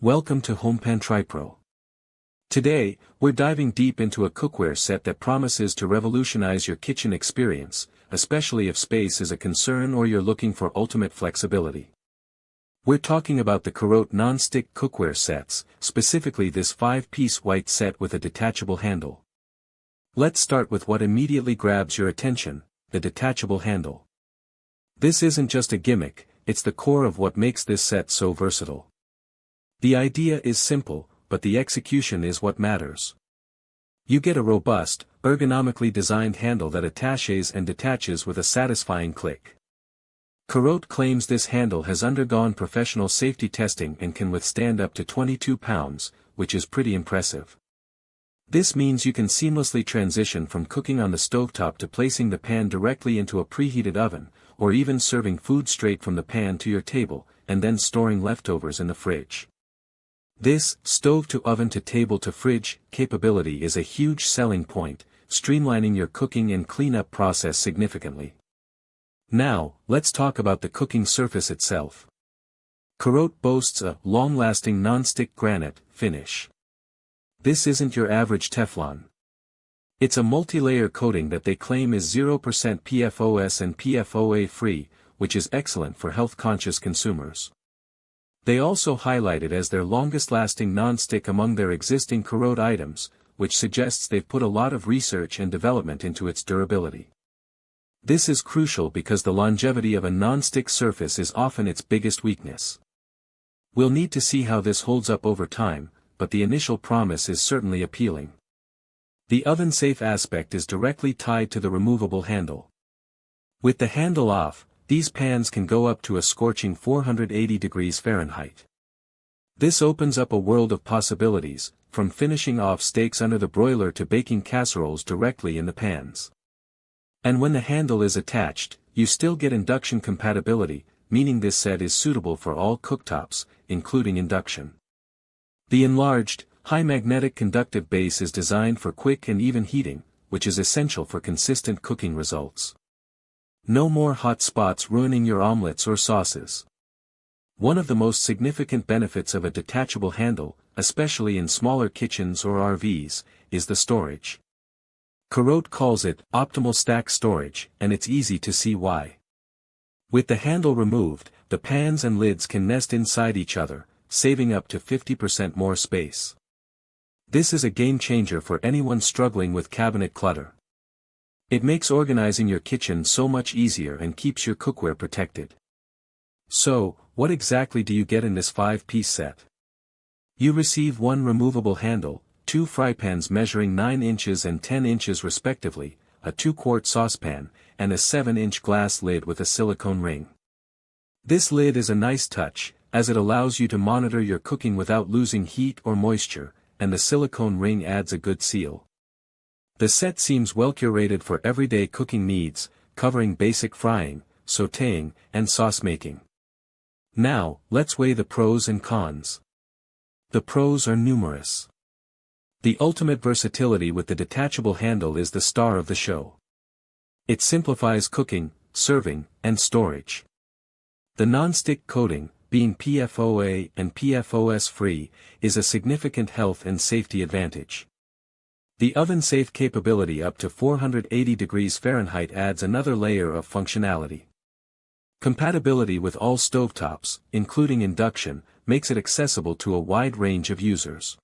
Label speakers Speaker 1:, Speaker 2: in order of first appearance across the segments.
Speaker 1: Welcome to HomePan TriPro. Today, we're diving deep into a cookware set that promises to revolutionize your kitchen experience, especially if space is a concern or you're looking for ultimate flexibility. We're talking about the CAROTE Nonstick Cookware Sets, specifically this 5-piece white set with a detachable handle. Let's start with what immediately grabs your attention, the detachable handle. This isn't just a gimmick, it's the core of what makes this set so versatile. The idea is simple, but the execution is what matters. You get a robust, ergonomically designed handle that attaches and detaches with a satisfying click. CAROTE claims this handle has undergone professional safety testing and can withstand up to 22 pounds, which is pretty impressive. This means you can seamlessly transition from cooking on the stovetop to placing the pan directly into a preheated oven, or even serving food straight from the pan to your table, and then storing leftovers in the fridge. This stove to oven to table to fridge capability is a huge selling point, streamlining your cooking and cleanup process significantly. Now, let's talk about the cooking surface itself. CAROTE boasts a long-lasting non-stick granite finish. This isn't your average Teflon. It's a multi-layer coating that they claim is 0% PFOS and PFOA free, which is excellent for health-conscious consumers. They also highlight it as their longest-lasting non-stick among their existing CAROTE items, which suggests they've put a lot of research and development into its durability. This is crucial because the longevity of a non-stick surface is often its biggest weakness. We'll need to see how this holds up over time, but the initial promise is certainly appealing. The oven-safe aspect is directly tied to the removable handle. With the handle off, these pans can go up to a scorching 480 degrees Fahrenheit. This opens up a world of possibilities, from finishing off steaks under the broiler to baking casseroles directly in the pans. And when the handle is attached, you still get induction compatibility, meaning this set is suitable for all cooktops, including induction. The enlarged, high magnetic conductive base is designed for quick and even heating, which is essential for consistent cooking results. No more hot spots ruining your omelets or sauces. One of the most significant benefits of a detachable handle, especially in smaller kitchens or RVs, is the storage. CAROTE calls it optimal stack storage, and it's easy to see why. With the handle removed, the pans and lids can nest inside each other, saving up to 50% more space. This is a game changer for anyone struggling with cabinet clutter. It makes organizing your kitchen so much easier and keeps your cookware protected. So, what exactly do you get in this 5-piece set? You receive one removable handle, 2 fry pans measuring 9 inches and 10 inches respectively, a 2-quart saucepan, and a 7-inch glass lid with a silicone ring. This lid is a nice touch, as it allows you to monitor your cooking without losing heat or moisture, and the silicone ring adds a good seal. The set seems well curated for everyday cooking needs, covering basic frying, sautéing, and sauce making. Now, let's weigh the pros and cons. The pros are numerous. The ultimate versatility with the detachable handle is the star of the show. It simplifies cooking, serving, and storage. The non-stick coating, being PFOA and PFOS free, is a significant health and safety advantage. The oven-safe capability up to 480 degrees Fahrenheit adds another layer of functionality. Compatibility with all stovetops, including induction, makes it accessible to a wide range of users.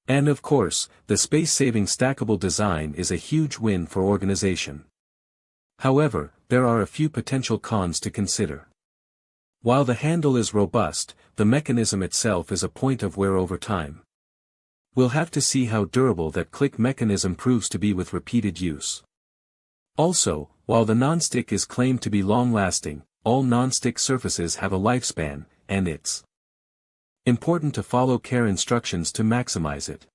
Speaker 1: And of course, the space-saving stackable design is a huge win for organization. However, there are a few potential cons to consider. While the handle is robust, the mechanism itself is a point of wear over time. We'll have to see how durable that click mechanism proves to be with repeated use. Also, while the nonstick is claimed to be long-lasting, all nonstick surfaces have a lifespan, and it's important to follow care instructions to maximize it.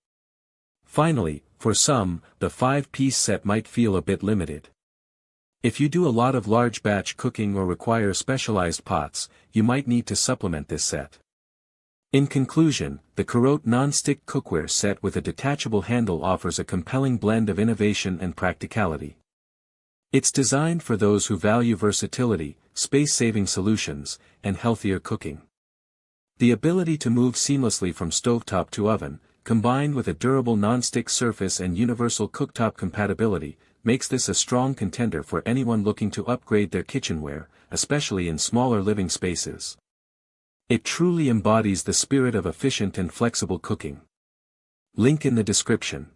Speaker 1: Finally, for some, the 5-piece set might feel a bit limited. If you do a lot of large batch cooking or require specialized pots, you might need to supplement this set. In conclusion, the CAROTE Nonstick Cookware Set with a detachable handle offers a compelling blend of innovation and practicality. It's designed for those who value versatility, space-saving solutions, and healthier cooking. The ability to move seamlessly from stovetop to oven, combined with a durable non-stick surface and universal cooktop compatibility, makes this a strong contender for anyone looking to upgrade their kitchenware, especially in smaller living spaces. It truly embodies the spirit of efficient and flexible cooking. Link in the description.